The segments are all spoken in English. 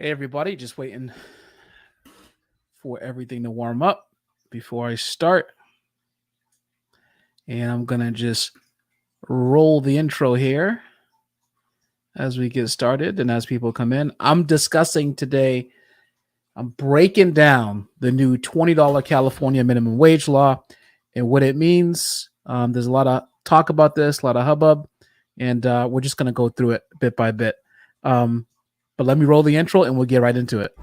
Hey, everybody, just waiting for everything to warm up before I start. And I'm going to just roll the intro here as we get started and as people come in. I'm discussing today, I'm breaking down the new $20 California minimum wage law and what it means. There's a lot of talk about this, a lot of hubbub, and we're just going to go through it bit by bit. But let me roll the intro and we'll get right into it.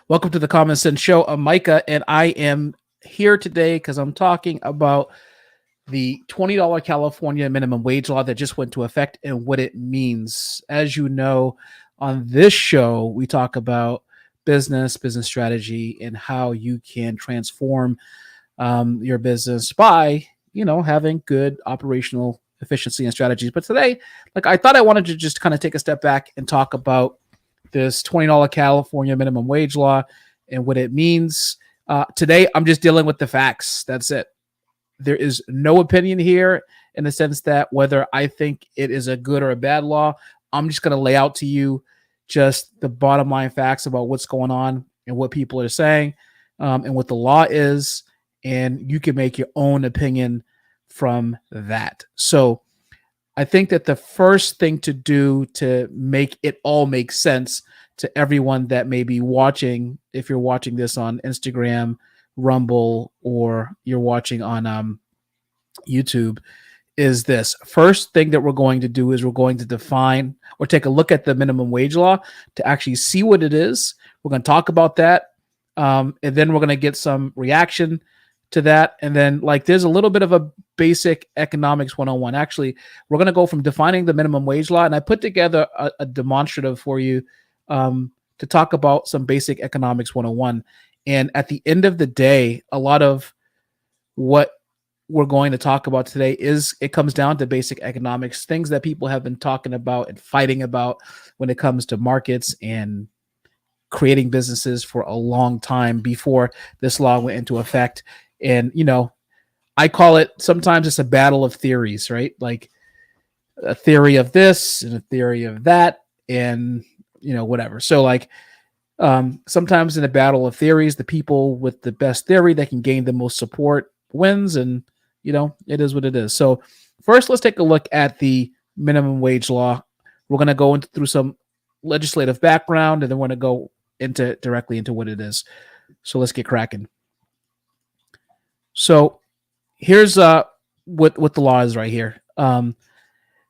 Welcome to the Common Sense Show. I'm Micah, and I am here today because I'm talking about the $20 California minimum wage law that just went into effect and what it means. As you know, on this show, we talk about business strategy, and how you can transform your business by, having good operational efficiency and strategies. But today, I thought I wanted to just kind of take a step back and talk about this $20 California minimum wage law and what it means. Today, I'm just dealing with the facts. That's it. There is no opinion here in the sense that whether I think it is a good or a bad law. I'm just going to lay out to you just the bottom line facts about what's going on and what people are saying and what the law is. And you can make your own opinion from that. So I think that the first thing to do to make it all make sense to everyone that may be watching, if you're watching this on Instagram, Rumble, or you're watching on YouTube, is this. First thing that we're going to do is we're going to define or take a look at the minimum wage law to actually see what it is. We're going to talk about that. And then we're going to get some reaction to that. And then there's a little bit of a basic economics 101. Actually, we're going to go from defining the minimum wage law. And I put together a demonstrative for you to talk about some basic economics 101. And at the end of the day, a lot of what we're going to talk about today it comes down to basic economics, things that people have been talking about and fighting about when it comes to markets and creating businesses for a long time before this law went into effect. And, I call it, sometimes it's a battle of theories, right? Like a theory of this and a theory of that and, whatever. So sometimes in a battle of theories, the people with the best theory that can gain the most support wins. And, it is what it is. So first, let's take a look at the minimum wage law. We're going to go through some legislative background, and then we're going to go directly into what it is. So let's get cracking. So here's what the law is right here.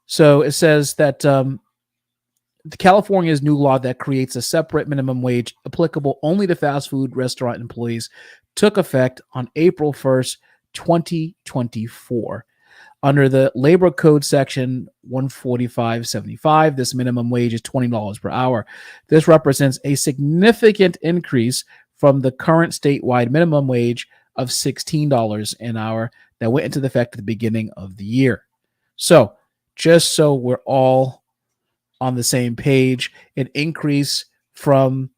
So it says that the California's new law that creates a separate minimum wage applicable only to fast food restaurant employees took effect on April 1st, 2024. Under the Labor Code Section 145.75, this minimum wage is $20 per hour. This represents a significant increase from the current statewide minimum wage of $16 an hour that went into effect at the beginning of the year. So just so we're all on the same page, an increase from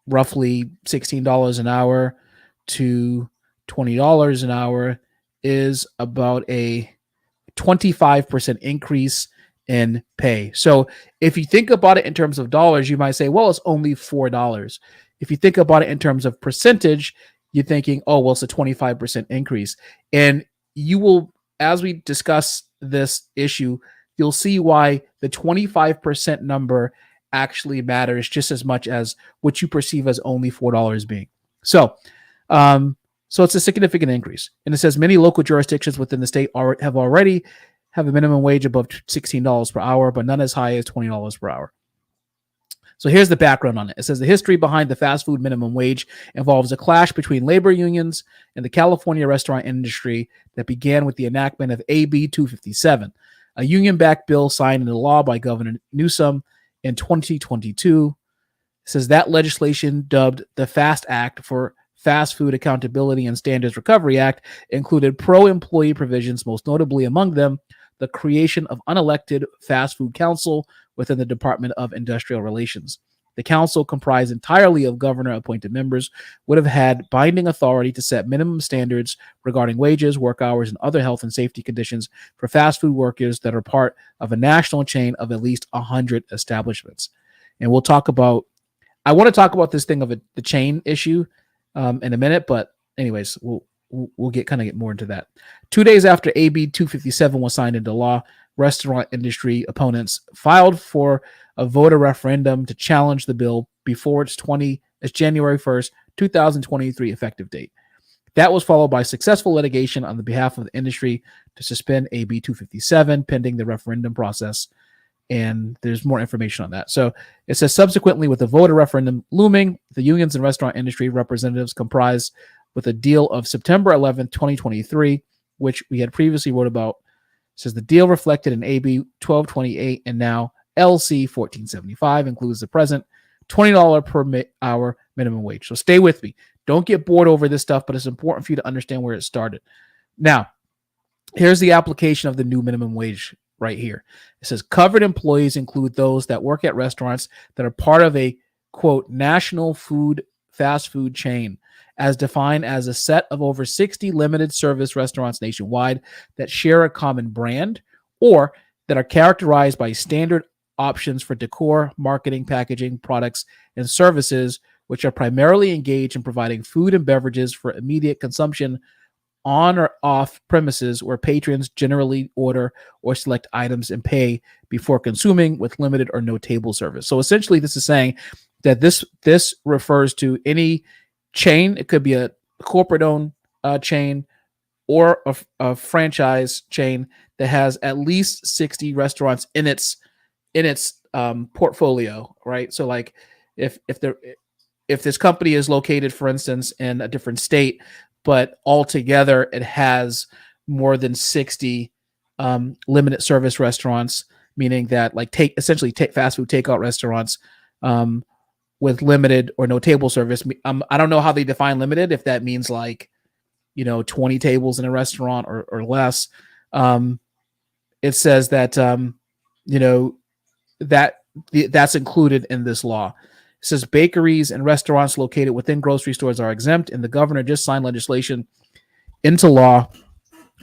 roughly $16 an hour to $20 an hour is about a 25% increase in pay. So if you think about it in terms of dollars, you might say, well, it's only $4. If you think about it in terms of percentage, you're thinking, oh, well, it's a 25% increase. And you will, as we discuss this issue, you'll see why the 25% number actually matters just as much as what you perceive as only $4 being. So it's a significant increase. And it says many local jurisdictions within the state already have a minimum wage above $16 per hour, but none as high as $20 per hour. So here's the background on it. It says the history behind the fast food minimum wage involves a clash between labor unions and the California restaurant industry that began with the enactment of AB 257, a union-backed bill signed into law by Governor Newsom in 2022. It says that legislation, dubbed the FAST Act for Fast Food Accountability and Standards Recovery Act, included pro-employee provisions, most notably among them the creation of unelected fast food council within the Department of Industrial Relations. The council, comprised entirely of governor-appointed members, would have had binding authority to set minimum standards regarding wages, work hours, and other health and safety conditions for fast food workers that are part of a national chain of at least 100 establishments. And we'll talk about, I want to talk about this thing of the chain issue in a minute, but anyways, we'll get more into that. 2 days after AB 257 was signed into law, restaurant industry opponents filed for a voter referendum to challenge the bill before its January 1st, 2023 effective date. That was followed by successful litigation on the behalf of the industry to suspend AB 257 pending the referendum process. And there's more information on that. So it says, subsequently, with the voter referendum looming, the unions and restaurant industry representatives comprised with a deal of September 11th, 2023, which we had previously wrote about. It says the deal reflected in AB 1228 and now LC 1475 includes the present $20 per hour minimum wage. So stay with me. Don't get bored over this stuff, but it's important for you to understand where it started. Now, here's the application of the new minimum wage right here. It says covered employees include those that work at restaurants that are part of a, quote, national fast food chain, as defined as a set of over 60 limited service restaurants nationwide that share a common brand or that are characterized by standard options for decor, marketing, packaging, products, and services, which are primarily engaged in providing food and beverages for immediate consumption on or off premises, where patrons generally order or select items and pay before consuming, with limited or no table service. So essentially, this is saying that this refers to any chain. It could be a corporate-owned chain or a franchise chain that has at least 60 restaurants in its portfolio, right? So like if this company is located, for instance, in a different state, but altogether it has more than 60 limited service restaurants, meaning that like essentially fast food takeout restaurants with limited or no table service. I don't know how they define limited, if that means like, 20 tables in a restaurant or less. It says that, that's included in this law. It says bakeries and restaurants located within grocery stores are exempt, and the governor just signed legislation into law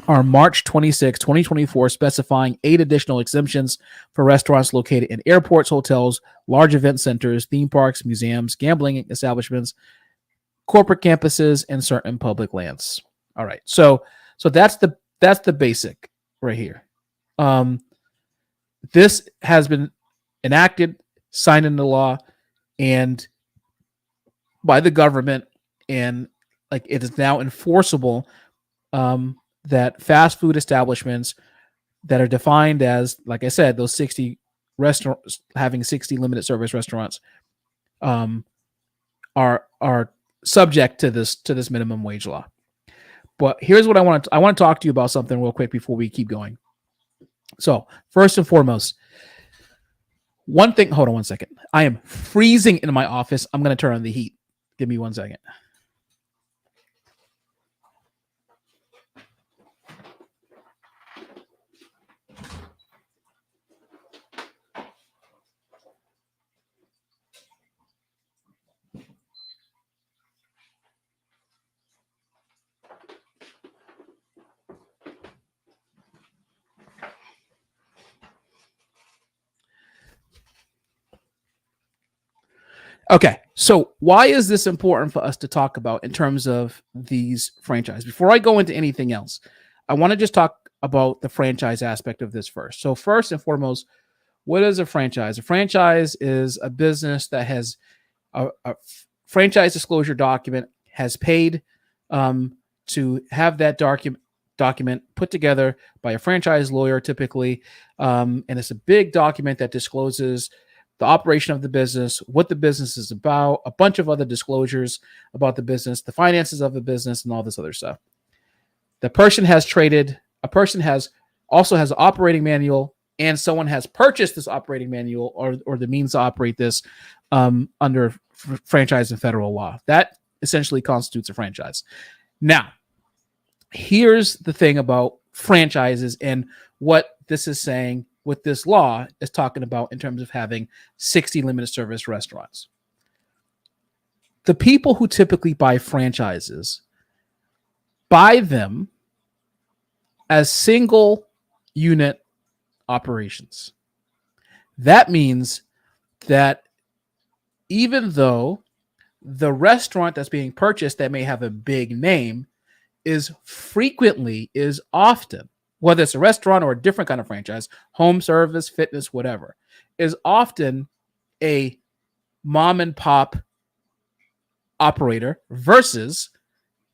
on March 26, 2024, specifying 8 additional exemptions for restaurants located in airports, hotels, large event centers, theme parks, museums, gambling establishments, corporate campuses, and certain public lands. All right. So that's the basic right here. This has been enacted, signed into law, and by the government, and like it is now enforceable that fast food establishments that are defined as, like I said, those 60 restaurants having 60 limited service restaurants are subject to this minimum wage law. But here's what I want to talk to you about something real quick before we keep going. So first and foremost, one thing, hold on one second. I am freezing in my office. I'm going to turn on the heat. Give me 1 second. Okay, so why is this important for us to talk about in terms of these franchises? Before I go into anything else, I want to just talk about the franchise aspect of this first. So first and foremost, what is a franchise? A franchise is a business that has a franchise disclosure document, has paid to have that document put together by a franchise lawyer typically, and it's a big document that discloses the operation of the business, what the business is about, a bunch of other disclosures about the business, the finances of the business, and all this other stuff. The person has traded, a person also has an operating manual, and someone has purchased this operating manual or the means to operate this under franchise and federal law. That essentially constitutes a franchise. Now, here's the thing about franchises and what this is saying, what this law is talking about in terms of having 60 limited service restaurants. The people who typically buy franchises buy them as single unit operations. That means that even though the restaurant that's being purchased that may have a big name is often, whether it's a restaurant or a different kind of franchise, home service, fitness, whatever, is often a mom and pop operator versus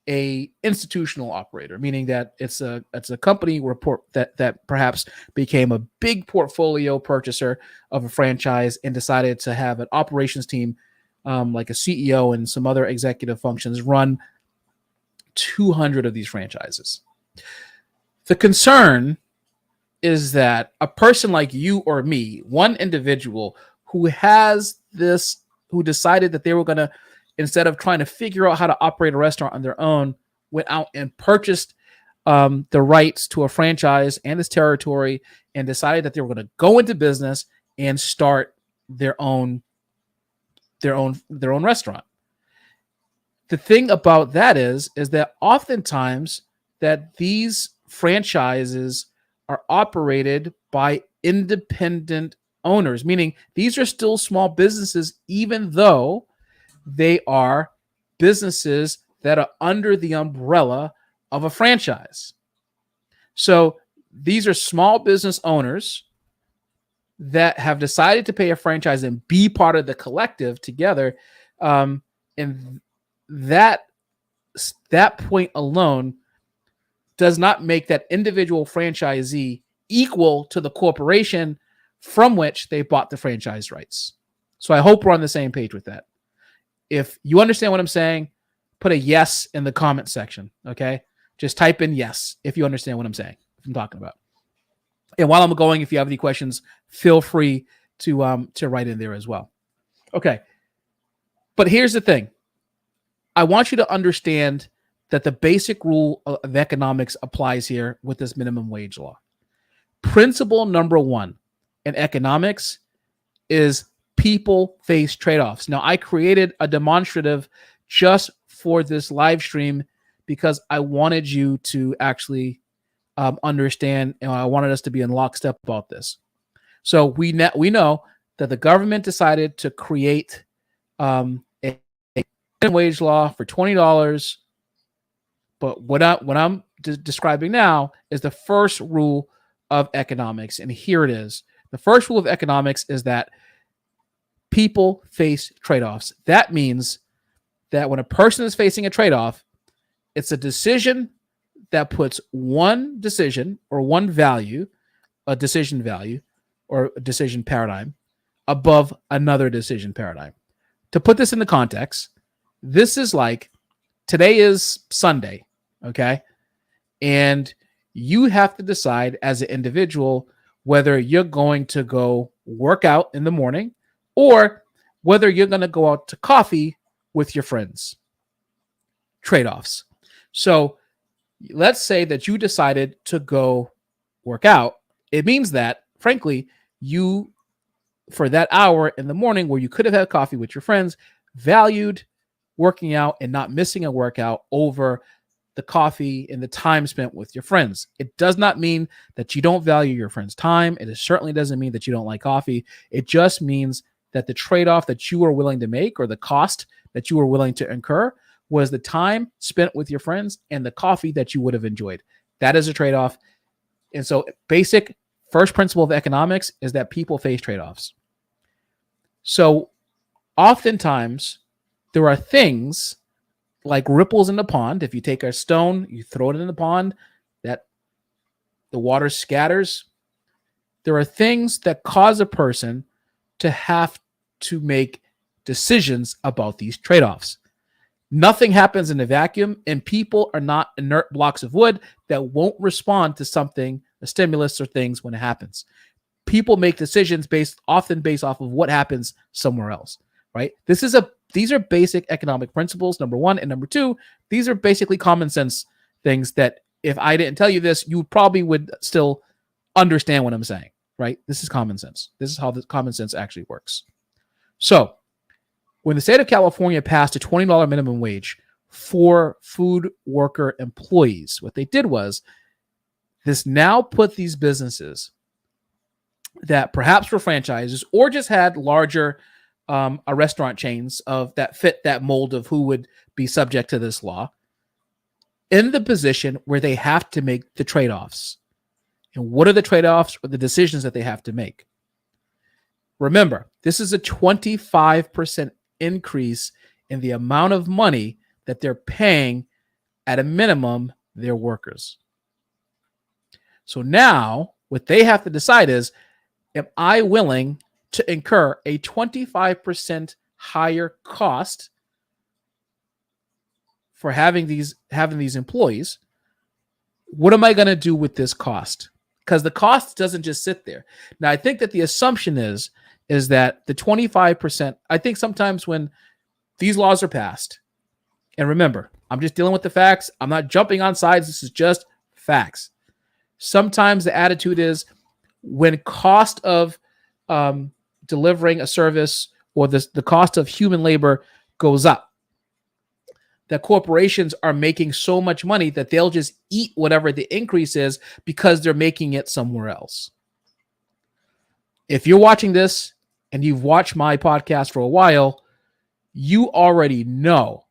a institutional operator, meaning that it's a company report that perhaps became a big portfolio purchaser of a franchise and decided to have an operations team, like a CEO and some other executive functions, run 200 of these franchises. The concern is that a person like you or me, one individual who decided that they were going to, instead of trying to figure out how to operate a restaurant on their own, went out and purchased the rights to a franchise and its territory and decided that they were going to go into business and start their own restaurant. The thing about that is that oftentimes that these franchises are operated by independent owners, meaning these are still small businesses, even though they are businesses that are under the umbrella of a franchise. So these are small business owners that have decided to pay a franchise and be part of the collective together. And that point alone does not make that individual franchisee equal to the corporation from which they bought the franchise rights. So I hope we're on the same page with that. If you understand what I'm saying, put a yes in the comment section, okay? Just type in yes if you understand what I'm saying, if I'm talking about. And while I'm going, if you have any questions, feel free to write in there as well. Okay. But here's the thing. I want you to understand that the basic rule of economics applies here with this minimum wage law. Principle number one in economics is people face trade-offs. Now, I created a demonstrative just for this live stream because I wanted you to actually understand, and I wanted us to be in lockstep about this. So we know that the government decided to create a wage law for $20. But what I'm describing now is the first rule of economics, and here it is. The first rule of economics is that people face trade-offs. That means that when a person is facing a trade-off, it's a decision that puts one decision or one value, a decision value or a decision paradigm, above another decision paradigm. To put this into context, this is like today is Sunday, okay? And you have to decide as an individual whether you're going to go work out in the morning or whether you're going to go out to coffee with your friends. Trade-offs. So let's say that you decided to go work out. It means that, frankly, you, for that hour in the morning where you could have had coffee with your friends, valued working out and not missing a workout over the coffee and the time spent with your friends. It does not mean that you don't value your friends' time. It certainly doesn't mean that you don't like coffee. It just means that the trade-off that you are willing to make or the cost that you are willing to incur was the time spent with your friends and the coffee that you would have enjoyed. That is a trade-off. And so basic first principle of economics is that people face trade-offs. So oftentimes there are things like ripples in the pond. If you take a stone, you throw it in the pond, that the water scatters. There are things that cause a person to have to make decisions about these trade-offs. Nothing happens in a vacuum, and people are not inert blocks of wood that won't respond to something, a stimulus or things when it happens. People make decisions often based off of what happens somewhere else, right? These are basic economic principles, number one. And number two, these are basically common sense things that if I didn't tell you this, you probably would still understand what I'm saying, right? This is common sense. This is how the common sense actually works. So when the state of California passed a $20 minimum wage for food worker employees, what they did was this now put these businesses that perhaps were franchises or just had larger restaurant chains that fit that mold of who would be subject to this law in the position where they have to make the trade-offs. And what are the trade-offs or the decisions that they have to make? Remember, this is a 25% increase in the amount of money that they're paying at a minimum their workers. So now what they have to decide is, am I willing to incur a 25% higher cost for having these employees? What am I going to do with this cost? Because the cost doesn't just sit there. Now, I think that the assumption is that the 25%, I think sometimes when these laws are passed, and remember, I'm just dealing with the facts. I'm not jumping on sides. This is just facts. Sometimes the attitude is when cost of delivering a service or the cost of human labor goes up, that corporations are making so much money that they'll just eat whatever the increase is because they're making it somewhere else. If you're watching this and you've watched my podcast for a while, you already know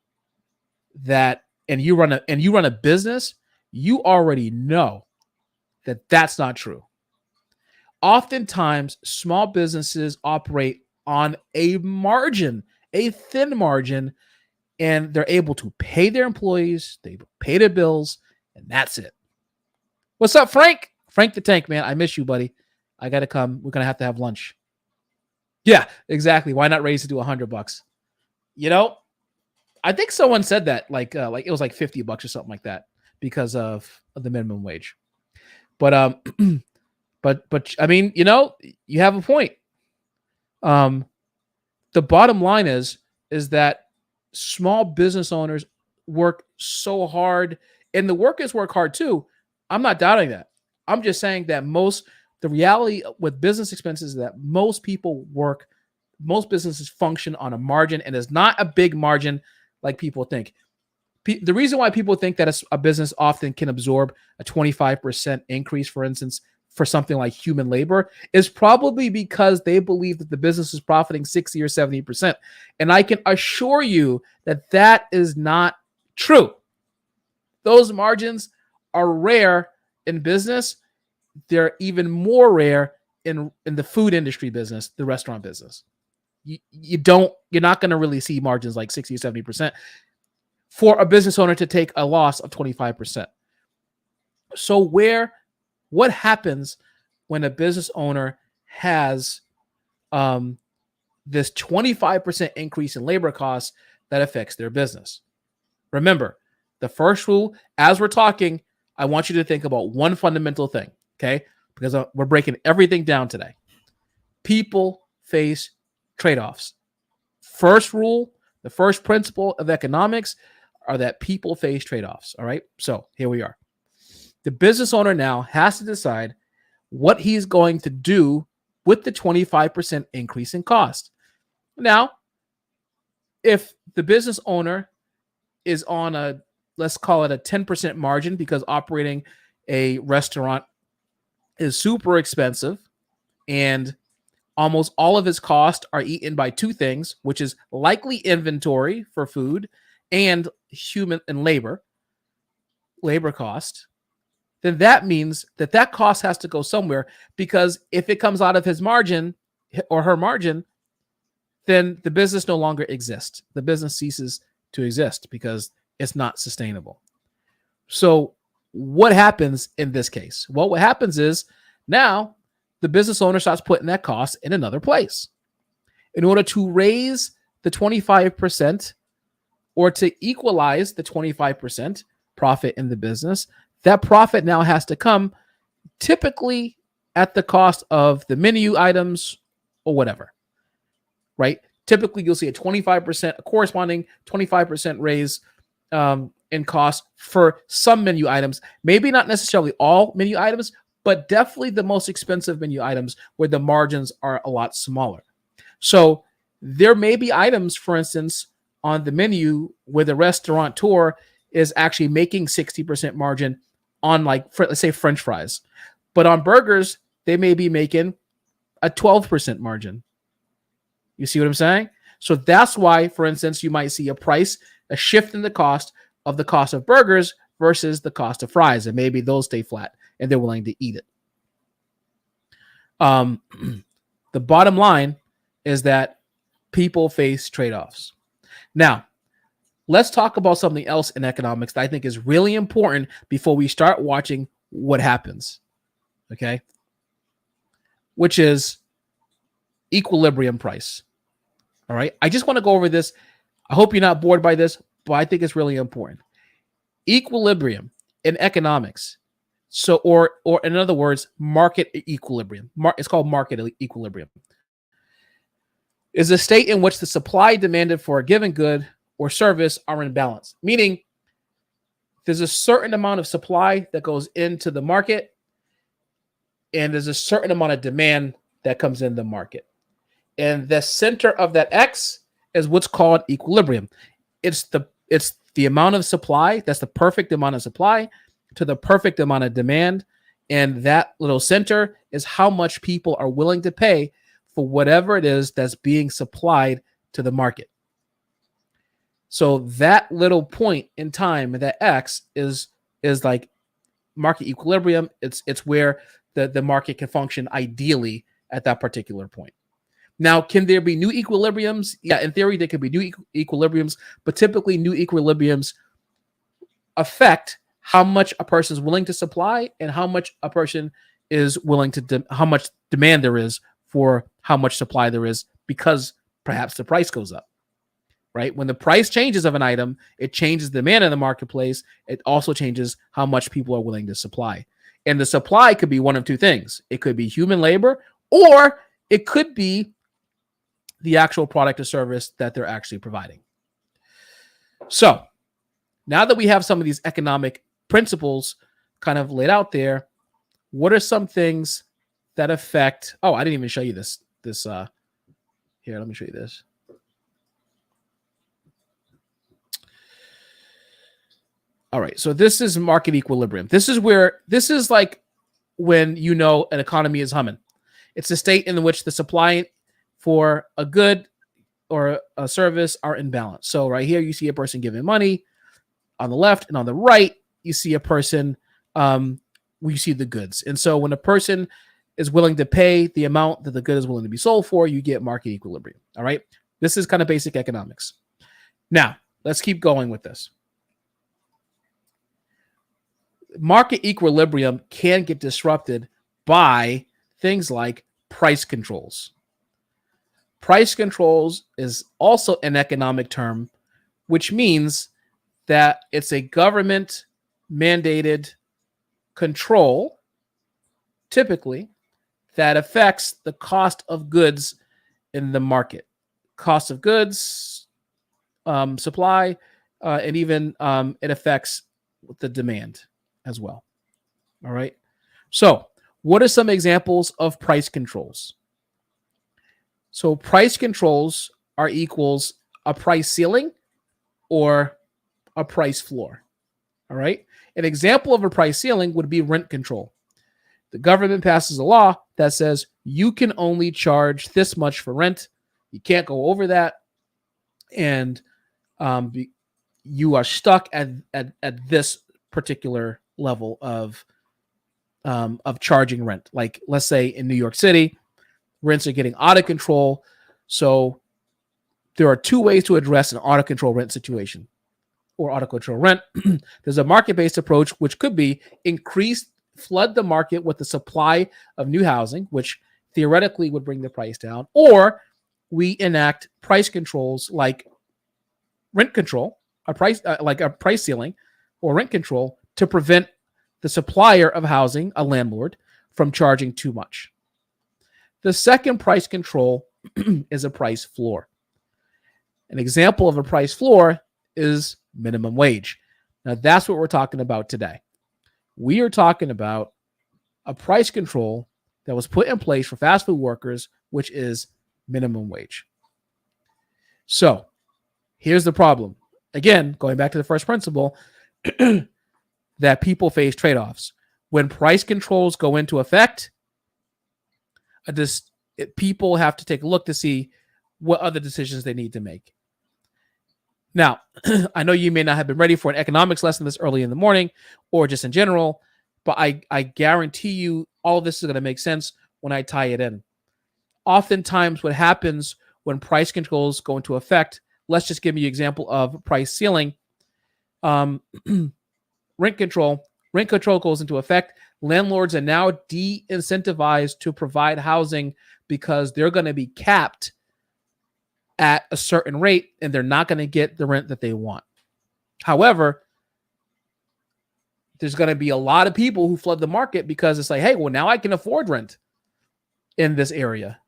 that, and you run a business, you already know that that's not true. Oftentimes, small businesses operate on a margin, a thin margin, and they're able to pay their employees, they pay their bills, and that's it. What's up, Frank? Frank the Tank, man. I miss you, buddy. I got to come. We're going to have lunch. Yeah, exactly. Why not raise it to $100? You know, I think someone said that like it was like $50 or something like that because of the minimum wage. But but I mean, you know, you have a point. The bottom line is that small business owners work so hard, and the workers work hard too. I'm not doubting that. I'm just saying that the reality with business expenses is that most businesses function on a margin, and it's not a big margin like people think. The reason why people think that a business often can absorb a 25% increase, for instance, for something like human labor is probably because they believe that the business is profiting 60 or 70%. And I can assure you that that is not true. Those margins are rare in business. They're even more rare in the food industry business, the restaurant business. You're not going to really see margins like 60 or 70% for a business owner to take a loss of 25%. So what happens when a business owner has this 25% increase in labor costs that affects their business? Remember, the first rule, as we're talking, I want you to think about one fundamental thing, okay? Because we're breaking everything down today. People face trade-offs. First rule, the first principle of economics are that people face trade-offs, all right? So here we are. The business owner now has to decide what he's going to do with the 25% increase in cost. Now, if the business owner is on let's call it a 10% margin because operating a restaurant is super expensive and almost all of his costs are eaten by two things, which is likely inventory for food and human and labor cost, then that means that cost has to go somewhere, because if it comes out of his margin or her margin, then the business no longer exists. The business ceases to exist because it's not sustainable. So what happens in this case? Well, what happens is now the business owner starts putting that cost in another place. in order to raise the 25% or to equalize the 25% profit in the business, that profit now has to come typically at the cost of the menu items or whatever, right? Typically, you'll see a corresponding 25% raise in cost for some menu items. Maybe not necessarily all menu items, but definitely the most expensive menu items where the margins are a lot smaller. So there may be items, for instance, on the menu where the restaurateur is actually making 60% margin on, like, let's say French fries. But on burgers, they may be making a 12% margin. You see what I'm saying? So that's why, for instance, you might see a shift in the cost of burgers versus the cost of fries. And maybe those stay flat and they're willing to eat it. The bottom line is that people face trade-offs. Now, let's talk about something else in economics that I think is really important before we start watching what happens. Okay? Which is equilibrium price. All right? I just want to go over this. I hope you're not bored by this, but I think it's really important. Equilibrium in economics. So, or in other words, market equilibrium. It's called market equilibrium. Is a state in which the supply demanded for a given good or service are in balance. Meaning, there's a certain amount of supply that goes into the market, and there's a certain amount of demand that comes in the market. And the center of that X is what's called equilibrium. It's the amount of supply, that's the perfect amount of supply to the perfect amount of demand. And that little center is how much people are willing to pay for whatever it is that's being supplied to the market. So that little point in time, that X is like market equilibrium. It's where the market can function ideally at that particular point. Now, can there be new equilibriums? Yeah, in theory, there could be new equilibriums, but typically new equilibriums affect how much a person is willing to supply and how much a person is willing to, how much demand there is for how much supply there is, because perhaps the price goes up, right? When the price changes of an item, it changes the demand in the marketplace. It also changes how much people are willing to supply. And the supply could be one of two things. It could be human labor, or it could be the actual product or service that they're actually providing. So now that we have some of these economic principles kind of laid out there, what are some things that affect, I didn't even show you this here, let me show you this. All right, so this is market equilibrium. This is like when an economy is humming. It's a state in which the supply for a good or a service are in balance. So right here, you see a person giving money. On the left and on the right, you see a person, you see the goods. And so when a person is willing to pay the amount that the good is willing to be sold for, you get market equilibrium. All right. This is kind of basic economics. Now, let's keep going with this. Market equilibrium can get disrupted by things like price controls. Price controls is also an economic term, which means that it's a government mandated control, typically, that affects the cost of goods in the market. Cost of goods, supply, and even it affects the demand as well. All right. So what are some examples of price controls? So price controls are equals a price ceiling or a price floor. All right. An example of a price ceiling would be rent control. The government passes a law that says you can only charge this much for rent. You can't go over that. And you are stuck at this particular level of charging rent. Like, let's say in New York City, rents are getting out of control. So there are two ways to address an out of control rent situation or out of control rent. There's a market-based approach, which could be flood the market with the supply of new housing, which theoretically would bring the price down, or we enact price controls like rent control, like a price ceiling or rent control to prevent the supplier of housing, a landlord, from charging too much. The second price control is a price floor. An example of a price floor is minimum wage. Now, that's what we're talking about today. We are talking about a price control that was put in place for fast food workers, which is minimum wage. So here's the problem. Again, going back to the first principle, that people face trade-offs. When price controls go into effect, people have to take a look to see what other decisions they need to make. Now, I know you may not have been ready for an economics lesson this early in the morning or just in general, but I guarantee you all of this is going to make sense when I tie it in. Oftentimes, what happens when price controls go into effect, let's just give you an example of price ceiling. Rent control goes into effect. Landlords are now de-incentivized to provide housing because they're going to be capped at a certain rate and they're not going to get the rent that they want. However, there's going to be a lot of people who flood the market because it's like, hey, well, now I can afford rent in this area.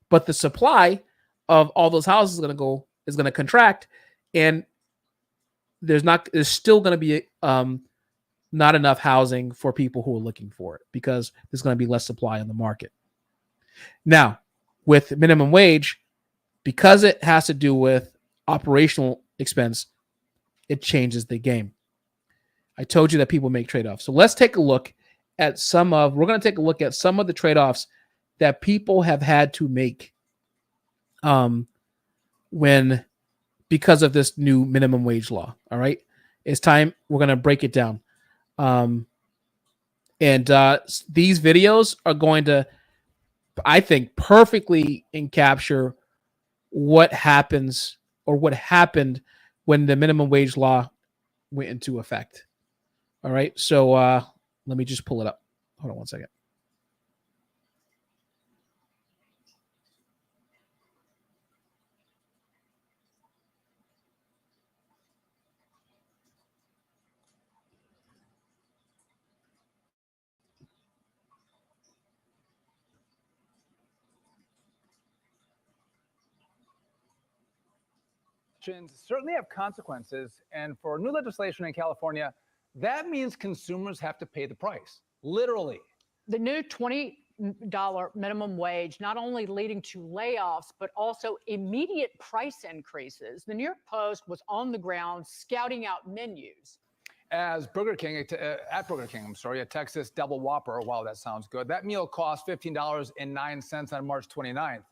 But the supply of all those houses is going to contract, and there's still going to be not enough housing for people who are looking for it because there's going to be less supply in the market. Now, with minimum wage, because it has to do with operational expense, it changes the game. I told you that people make trade-offs. So let's take a look at we're going to take a look at some of the trade-offs that people have had to make because of this new minimum wage law. All right. It's time. We're going to break it down. These videos are going to, I think, perfectly encapture what happens or what happened when the minimum wage law went into effect. All right. So let me just pull it up. Hold on one second. Certainly have consequences, and for new legislation in California, that means consumers have to pay the price, literally. The new $20 minimum wage not only leading to layoffs, but also immediate price increases. The New York Post was on the ground scouting out menus. As at Burger King, a Texas double Whopper, wow, that sounds good. That meal cost $15.09 on March 29th.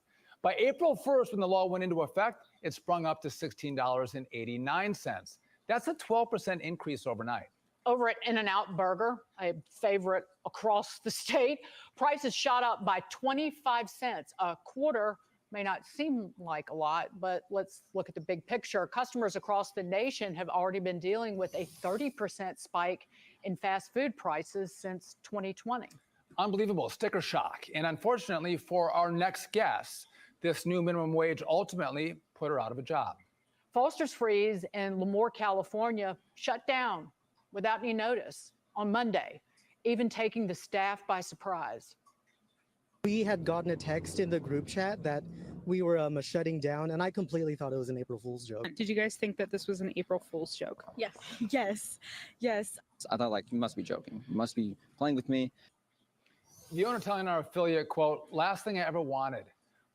By April 1st, when the law went into effect, it sprung up to $16.89. That's a 12% increase overnight. Over at In-N-Out Burger, a favorite across the state, prices shot up by 25 cents. A quarter may not seem like a lot, but let's look at the big picture. Customers across the nation have already been dealing with a 30% spike in fast food prices since 2020. Unbelievable, sticker shock. And unfortunately for our next guest, this new minimum wage ultimately put her out of a job. Foster's Freeze in Lemoore, California, shut down without any notice on Monday, even taking the staff by surprise. We had gotten a text in the group chat that we were shutting down, and I completely thought it was an April Fool's joke. Did you guys think that this was an April Fool's joke? Yes. Yes. I thought, like, you must be joking. You must be playing with me. The owner telling our affiliate, quote, last thing I ever wanted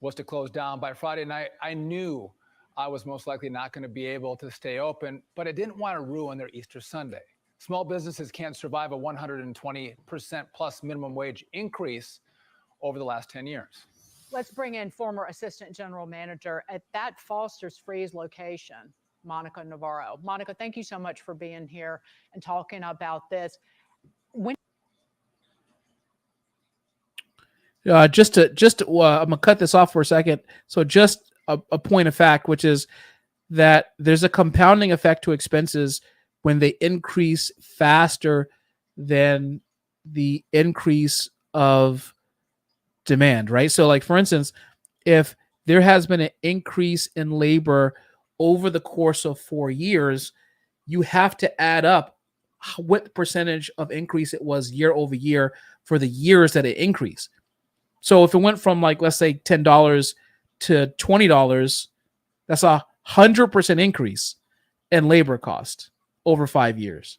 was to close down. By Friday night, I knew I was most likely not going to be able to stay open, but I didn't want to ruin their Easter Sunday. Small businesses can't survive a 120% plus minimum wage increase over the last 10 years. Let's bring in former Assistant General Manager at that Foster's Freeze location, Monica Navarro. Monica, thank you so much for being here and talking about this. I'm gonna cut this off for a second. So just a point of fact, which is that there's a compounding effect to expenses when they increase faster than the increase of demand, right? So like, for instance, if there has been an increase in labor over the course of 4 years, you have to add up what percentage of increase it was year over year for the years that it increased. So if it went from, like, let's say $10 to $20, that's 100% increase in labor cost over 5 years.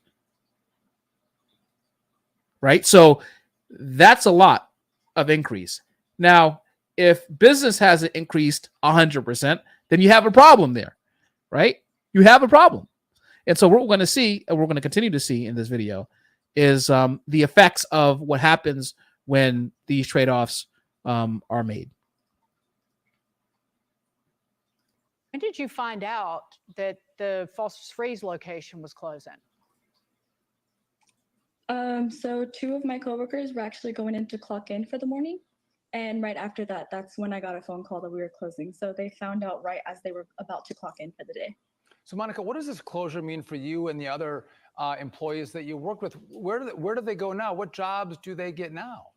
Right? So that's a lot of increase. Now, if business hasn't increased 100%, then you have a problem there, right? You have a problem. And so what we're going to see, and we're going to continue to see in this video, is the effects of what happens when these trade-offs are made. When did you find out that the Foster's Freeze location was closing? So 2 of my coworkers were actually going in to clock in for the morning. And right after that, that's when I got a phone call that we were closing. So they found out right as they were about to clock in for the day. So Monica, what does this closure mean for you and the other employees that you work with? Where do they go now? What jobs do they get now?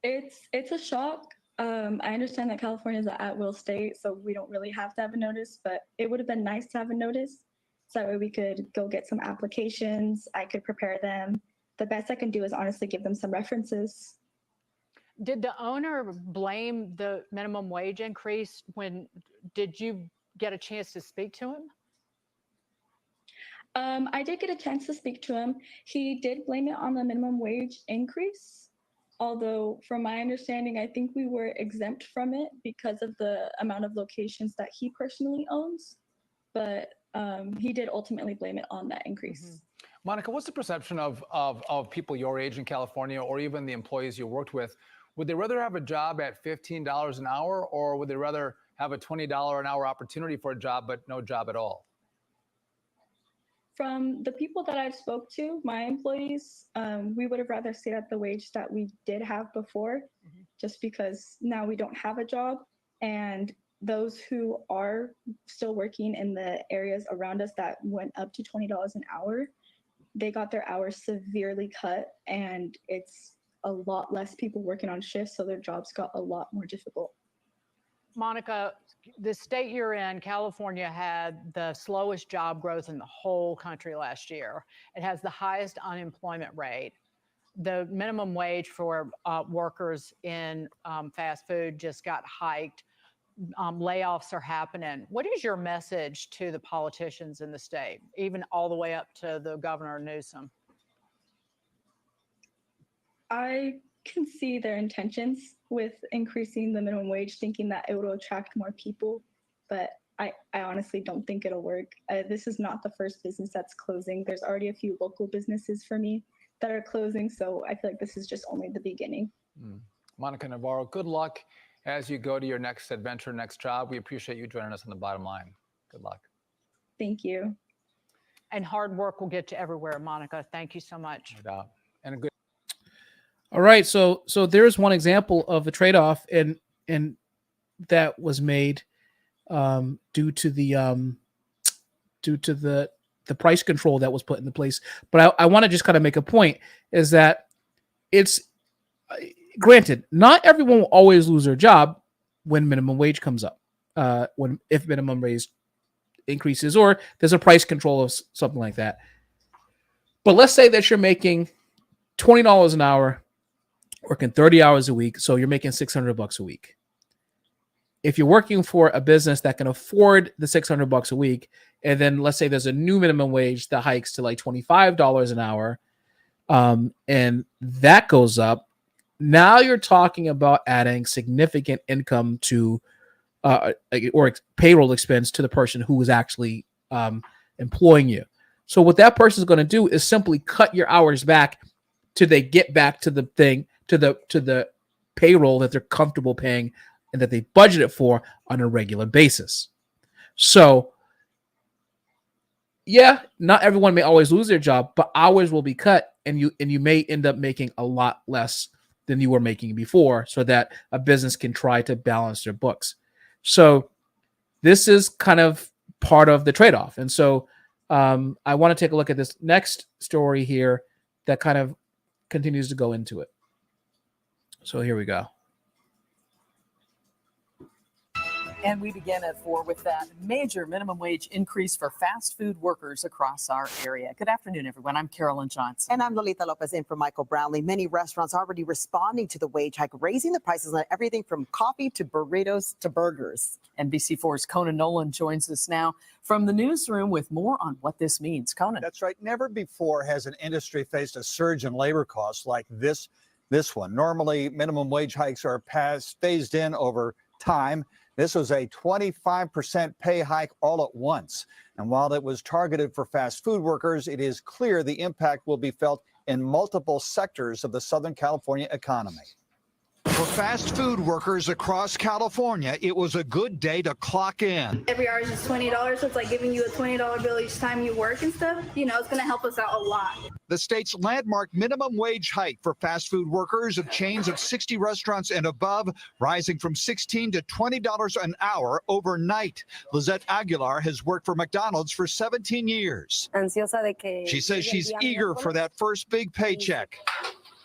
It's a shock. I understand that California is an at-will state, so we don't really have to have a notice, but it would have been nice to have a notice. So that way we could go get some applications. I could prepare them. The best I can do is honestly give them some references. Did the owner blame the minimum wage increase? Did you get a chance to speak to him? I did get a chance to speak to him. He did blame it on the minimum wage increase. Although from my understanding, I think we were exempt from it because of the amount of locations that he personally owns. But he did ultimately blame it on that increase. Mm-hmm. Monica, what's the perception of people your age in California, or even the employees you worked with? Would they rather have a job at $15 an hour, or would they rather have a $20 an hour opportunity for a job, but no job at all? From the people that I spoke to, my employees, we would have rather stayed at the wage that we did have before, just because now we don't have a job. And those who are still working in the areas around us that went up to $20 an hour, they got their hours severely cut, and it's a lot less people working on shifts, so their jobs got a lot more difficult. Monica, the state you're in, California, had the slowest job growth in the whole country last year. It has the highest unemployment rate. The minimum wage for workers in fast food just got hiked. Layoffs are happening. What is your message to the politicians in the state, even all the way up to the Governor Newsom? I can see their intentions with increasing the minimum wage, thinking that it will attract more people, but I honestly don't think it'll work. This is not the first business that's closing. There's already a few local businesses for me that are closing, so I feel like this is just only the beginning. Monica Navarro, good luck as you go to your next adventure, next job. We appreciate you joining us on The Bottom Line. Good luck. Thank you. And hard work will get you everywhere, Monica. Thank you so much. No doubt. And a good. All right, so there's one example of a trade-off, and that was made due to the price control that was put into place. But I want to just kind of make a point, is that it's granted, not everyone will always lose their job when minimum wage comes up, if minimum wage increases, or there's a price control of something like that. But let's say that you're making $20 an hour, working 30 hours a week, so you're making $600 a week. If you're working for a business that can afford the $600 a week, and then let's say there's a new minimum wage that hikes to like $25 an hour, and that goes up, now you're talking about adding significant income to or payroll expense to the person who is actually employing you. So what that person is going to do is simply cut your hours back till they get back to the thing, to the payroll that they're comfortable paying and that they budgeted for on a regular basis. So yeah, not everyone may always lose their job, but hours will be cut, and you may end up making a lot less than you were making before, so that a business can try to balance their books. So this is kind of part of the trade-off. And so I want to take a look at this next story here that kind of continues to go into it. So here we go. And we begin at 4 with that major minimum wage increase for fast food workers across our area. Good afternoon, everyone. I'm Carolyn Johnson. And I'm Lolita Lopez in for Michael Brownlee. Many restaurants already responding to the wage hike, raising the prices on everything from coffee to burritos to burgers. NBC4's Conan Nolan joins us now from the newsroom with more on what this means. Conan. That's right. Never before has an industry faced a surge in labor costs like this one. Normally, minimum wage hikes are phased in over time. This was a 25% pay hike all at once. And while it was targeted for fast food workers, it is clear the impact will be felt in multiple sectors of the Southern California economy. For fast food workers across California, it was a good day to clock in. Every hour is just $20, so it's like giving you a $20 bill each time you work and stuff. You know, it's going to help us out a lot. The state's landmark minimum wage hike for fast food workers of chains of 60 restaurants and above, rising from $16 to $20 an hour overnight. Lizette Aguilar has worked for McDonald's for 17 years. She says she's eager for that first big paycheck.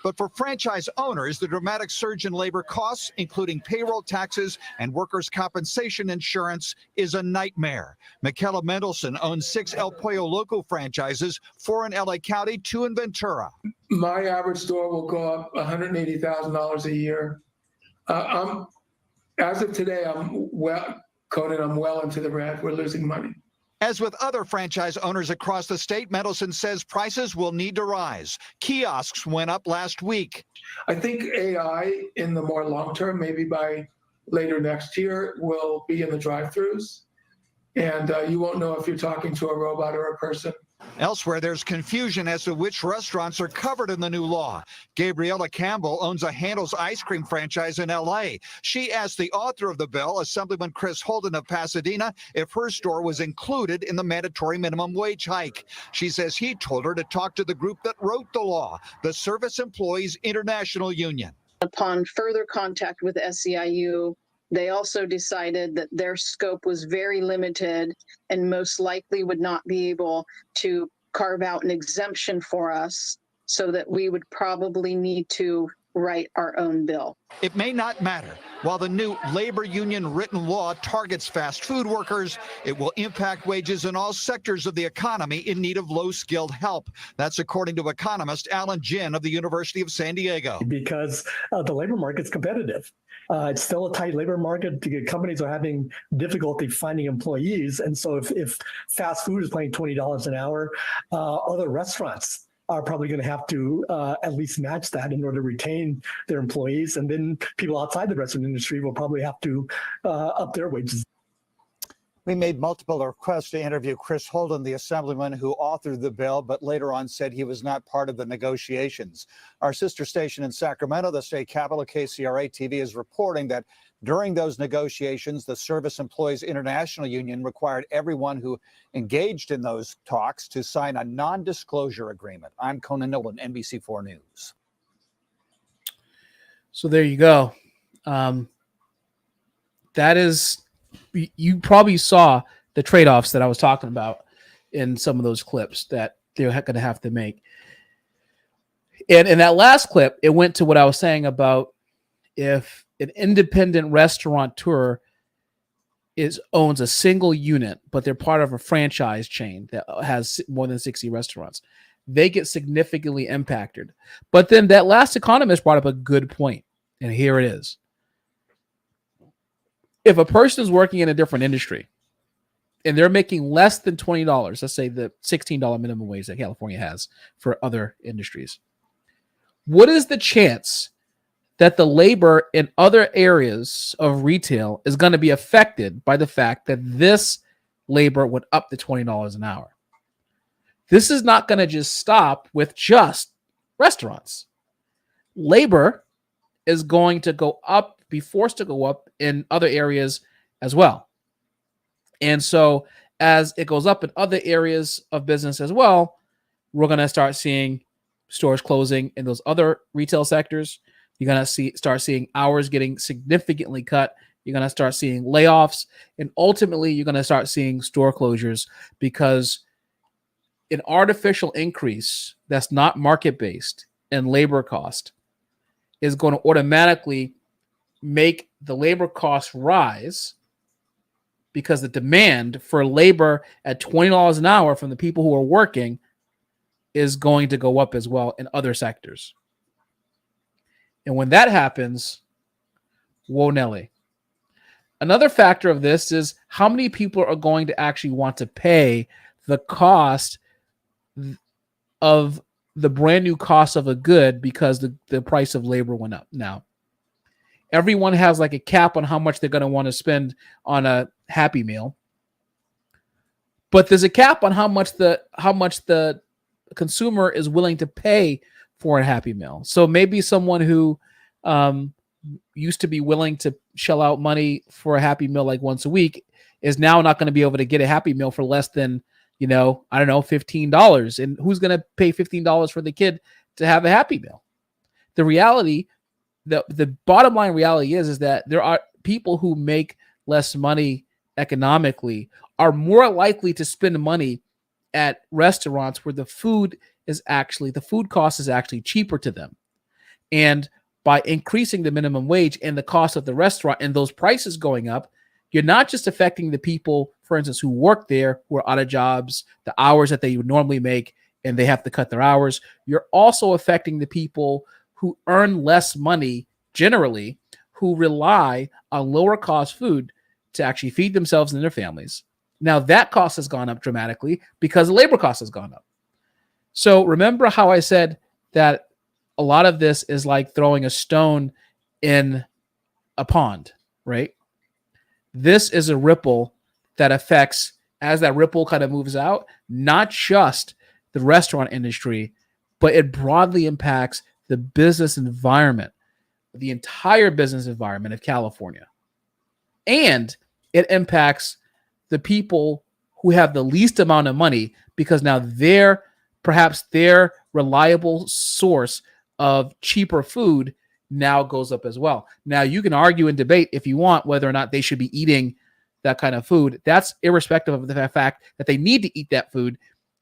But for franchise owners, the dramatic surge in labor costs, including payroll taxes and workers' compensation insurance, is a nightmare. Michaela Mendelson owns 6 El Pollo Loco franchises, 4 in LA County, 2 in Ventura. My average store will go up $180,000 a year. As of today, Conan, I'm well into the red. We're losing money. As with other franchise owners across the state, Mendelson says prices will need to rise. Kiosks went up last week. I think AI in the more long term, maybe by later next year, will be in the drive-thrus. And you won't know if you're talking to a robot or a person. Elsewhere, there's confusion as to which restaurants are covered in the new law. Gabriella Campbell owns a Handel's ice cream franchise in L.A. She asked the author of the bill, Assemblyman Chris Holden of Pasadena, if her store was included in the mandatory minimum wage hike. She says he told her to talk to the group that wrote the law, the Service Employees International Union. Upon further contact with SEIU, they also decided that their scope was very limited and most likely would not be able to carve out an exemption for us, so that we would probably need to write our own bill. It may not matter. While the new labor union written law targets fast food workers, it will impact wages in all sectors of the economy in need of low-skilled help. That's according to economist Alan Jin of the University of San Diego. Because the labor market's competitive. It's still a tight labor market. Companies are having difficulty finding employees. And so if fast food is paying $20 an hour, other restaurants are probably going to have to at least match that in order to retain their employees. And then people outside the restaurant industry will probably have to up their wages. We made multiple requests to interview Chris Holden, the assemblyman who authored the bill, but later on said he was not part of the negotiations. Our sister station in Sacramento, the state capital, KCRA-TV, is reporting that during those negotiations, the Service Employees International Union required everyone who engaged in those talks to sign a non-disclosure agreement. I'm Conan Nolan, NBC4 News. So there you go. That is, you probably saw the trade-offs that I was talking about in some of those clips that they're going to have to make. And in that last clip, it went to what I was saying about if an independent restaurateur owns a single unit, but they're part of a franchise chain that has more than 60 restaurants, they get significantly impacted. But then that last economist brought up a good point, and here it is. If a person is working in a different industry and they're making less than $20, let's say the $16 minimum wage that California has for other industries, what is the chance that the labor in other areas of retail is going to be affected by the fact that this labor went up to $20 an hour? This is not going to just stop with just restaurants. Labor is going to go up, be forced to go up in other areas as well. And so as it goes up in other areas of business as well, we're going to start seeing stores closing in those other retail sectors. You're going to start seeing hours getting significantly cut. You're going to start seeing layoffs. And ultimately, you're going to start seeing store closures, because an artificial increase that's not market-based in labor cost is going to automatically make the labor costs rise because the demand for labor at $20 an hour from the people who are working is going to go up as well in other sectors. And when that happens, whoa, Nelly. Another factor of this is how many people are going to actually want to pay the cost of the brand new cost of a good because the price of labor went up. Now, everyone has like a cap on how much they're going to want to spend on a Happy Meal, but there's a cap on how much the consumer is willing to pay for a Happy Meal. So maybe someone who used to be willing to shell out money for a Happy Meal like once a week is now not going to be able to get a Happy Meal for less than, I don't know, $15. And who's going to pay $15 for the kid to have a Happy Meal? The reality, the bottom line reality is that there are people who make less money economically are more likely to spend money at restaurants where the food cost is actually cheaper to them. And by increasing the minimum wage and the cost of the restaurant and those prices going up, you're not just affecting the people, for instance, who work there, who are out of jobs, the hours that they would normally make, and they have to cut their hours. You're also affecting the people who earn less money generally, who rely on lower cost food to actually feed themselves and their families. Now that cost has gone up dramatically because the labor cost has gone up. So remember how I said that a lot of this is like throwing a stone in a pond, right? This is a ripple that affects, as that ripple kind of moves out, not just the restaurant industry, but it broadly impacts the business environment, the entire business environment of California. And it impacts the people who have the least amount of money because now perhaps their reliable source of cheaper food now goes up as well. Now you can argue and debate if you want whether or not they should be eating that kind of food. That's irrespective of the fact that they need to eat that food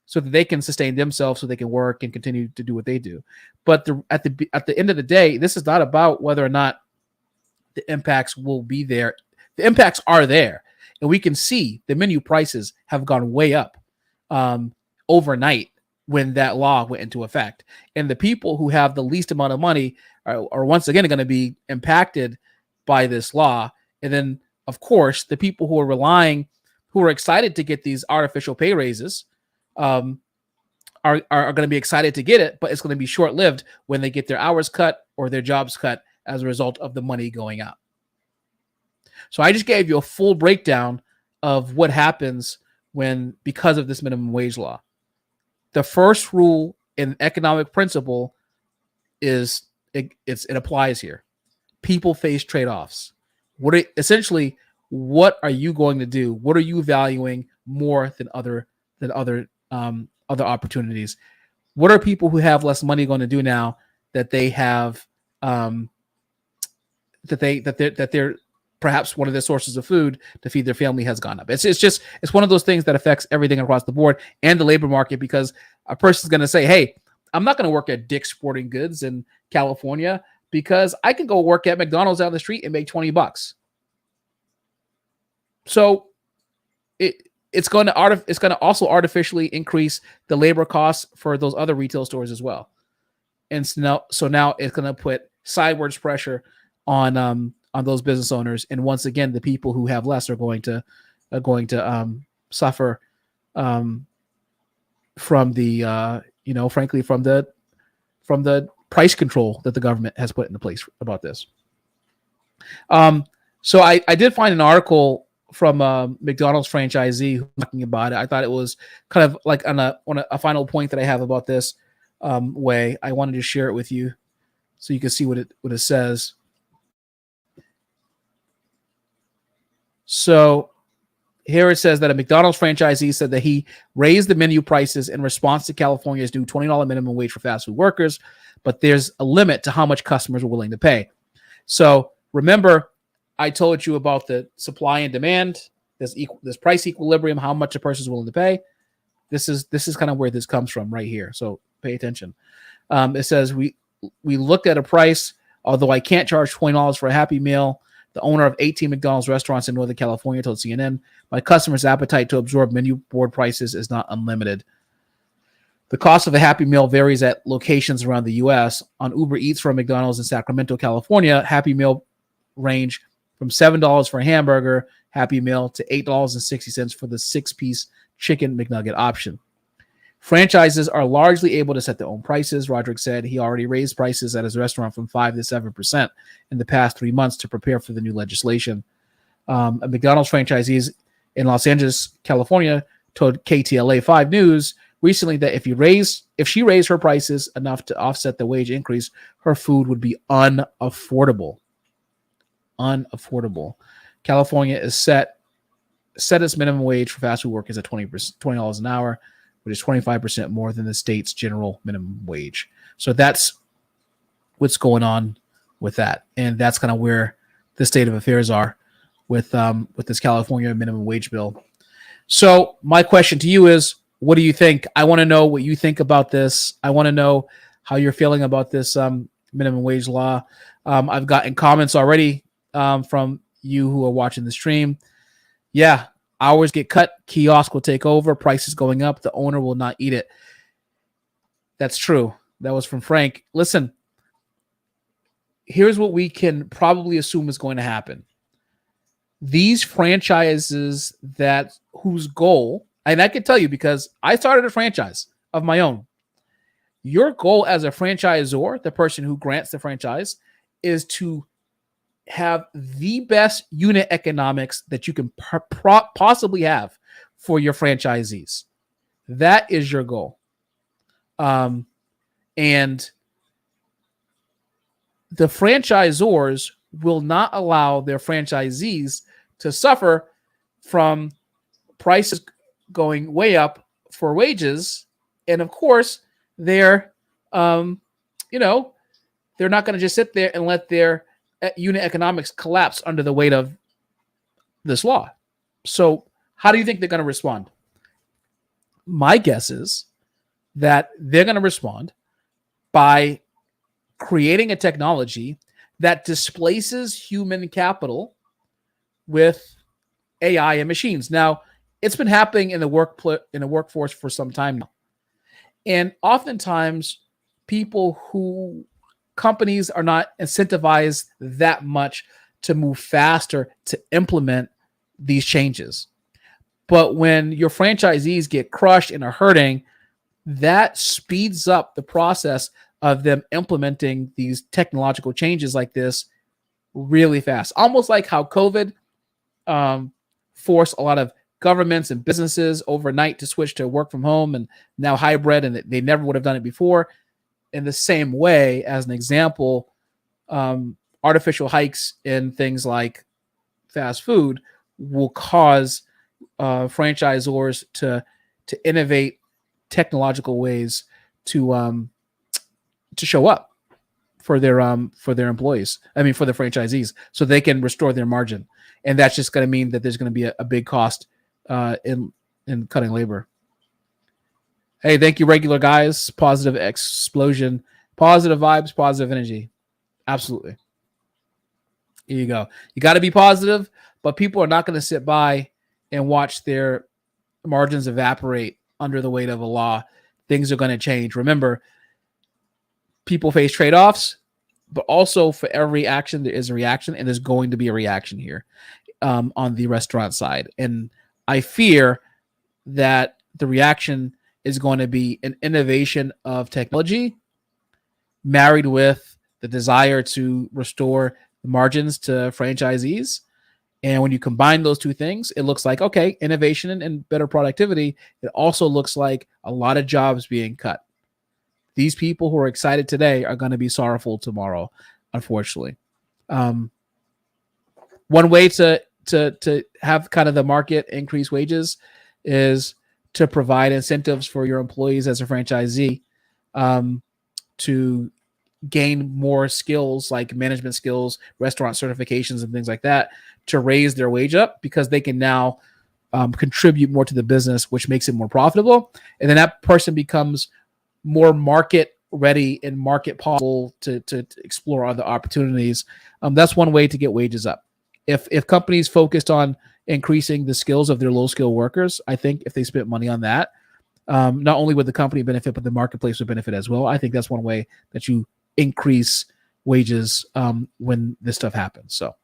so that they can sustain themselves, so they can work and continue to do what they do. But at the end of the day, this is not about whether or not the impacts will be there. The impacts are there, and we can see the menu prices have gone way up overnight when that law went into effect. And the people who have the least amount of money are once again going to be impacted by this law. And then, of course, the people who are excited to get these artificial pay raises are going to be excited to get it, but it's going to be short-lived when they get their hours cut or their jobs cut as a result of the money going out. So I just gave you a full breakdown of what happens because of this minimum wage law. The first rule in economic principle is it applies here. People face trade-offs. What are you going to do? What are you valuing more than other opportunities? What are people who have less money going to do now that they have that they're perhaps one of their sources of food to feed their family has gone up? It's one of those things that affects everything across the board and the labor market, because a person's going to say, hey, I'm not going to work at Dick's Sporting Goods in California because I can go work at McDonald's down the street and make $20. So it's going to also artificially increase the labor costs for those other retail stores as well. And so now it's going to put sideways pressure on those business owners, and once again, the people who have less are going to suffer from the frankly from the price control that the government has put into place about this. So I did find an article from a McDonald's franchisee who's talking about it. I thought it was kind of like on a final point that I have about this way. I wanted to share it with you so you can see what it says. So here it says that a McDonald's franchisee said that he raised the menu prices in response to California's new $20 minimum wage for fast food workers, but there's a limit to how much customers are willing to pay. So remember, I told you about the supply and demand, this price equilibrium, how much a person is willing to pay. This is kind of where this comes from right here. So pay attention. It says we looked at a price, although I can't charge $20 for a Happy Meal, the owner of 18 McDonald's restaurants in Northern California, told CNN, "My customers' appetite to absorb menu board prices is not unlimited." The cost of a Happy Meal varies at locations around the U.S. On Uber Eats from McDonald's in Sacramento, California, Happy Meal range from $7 for a hamburger Happy Meal to $8.60 for the 6-piece chicken McNugget option. Franchises are largely able to set their own prices. Roderick said he already raised prices at his restaurant from 5 to 7% in the past 3 months to prepare for the new legislation. A McDonald's franchisees in Los Angeles, California, told KTLA 5 News recently that if she raised her prices enough to offset the wage increase, her food would be unaffordable. California is set its minimum wage for fast food workers at $20 an hour, which is 25% more than the state's general minimum wage. So that's what's going on with that, and that's kind of where the state of affairs are with this California minimum wage bill. So my question to you is, what do you think? I want to know what you think about this. I want to know how you're feeling about this minimum wage law. I've gotten comments already from you who are watching the stream. Yeah, hours get cut, kiosk will take over, prices going up, the owner will not eat it. That's true. That was from Frank. Listen, here's what we can probably assume is going to happen. These franchises whose goal, and I can tell you because I started a franchise of my own. Your goal as a franchisor, the person who grants the franchise, is to have the best unit economics that you can possibly have for your franchisees. That is your goal. And the franchisors will not allow their franchisees to suffer from prices going way up for wages. And of course, they're not going to just sit there and let their unit economics collapse under the weight of this law. So how do you think they're going to respond? My guess is that they're going to respond by creating a technology that displaces human capital with AI and machines. Now, it's been happening in the workforce for some time now. And oftentimes, companies are not incentivized that much to move faster to implement these changes. But when your franchisees get crushed and are hurting, that speeds up the process of them implementing these technological changes like this really fast. Almost like how COVID forced a lot of governments and businesses overnight to switch to work from home and now hybrid, and they never would have done it before. In the same way, as an example, artificial hikes in things like fast food will cause franchisors to innovate technological ways to show up for their employees. I mean, for the franchisees, so they can restore their margin, and that's just going to mean that there's going to be a big cost in cutting labor. Hey, thank you, regular guys. Positive explosion, positive vibes, positive energy. Absolutely. Here you go. You got to be positive, but people are not going to sit by and watch their margins evaporate under the weight of a law. Things are going to change. Remember, people face trade-offs, but also for every action, there is a reaction, and there's going to be a reaction here on the restaurant side. And I fear that the reaction is going to be an innovation of technology married with the desire to restore the margins to franchisees. And when you combine those two things, it looks like, okay, innovation and better productivity. It also looks like a lot of jobs being cut. These people who are excited today are going to be sorrowful tomorrow, unfortunately. One way to have kind of the market increase wages is to provide incentives for your employees as a franchisee to gain more skills like management skills, restaurant certifications, and things like that to raise their wage up, because they can now contribute more to the business, which makes it more profitable. And then that person becomes more market ready and market possible to explore other opportunities. That's one way to get wages up. if companies focused on increasing the skills of their low skill workers, I think if they spent money on that, not only would the company benefit, but the marketplace would benefit as well. I think that's one way that you increase wages when this stuff happens. So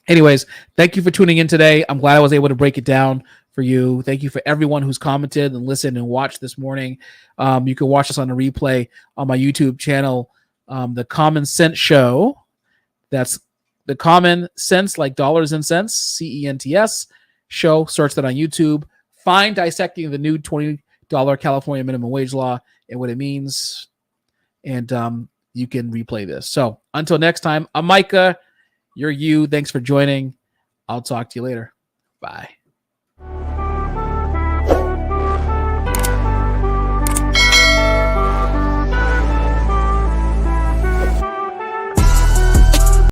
anyways, thank you for tuning in today. I'm glad I was able to break it down for you. Thank you for everyone who's commented and listened and watched this morning. You can watch us on a replay on my YouTube channel, The Common Sense Show. That's The Common Sense, like dollars and cents, CENTS show. Search that on YouTube. Find Dissecting the New $20 California Minimum Wage Law and what it means. And you can replay this. So until next time, I'm Micah. You're you. Thanks for joining. I'll talk to you later. Bye.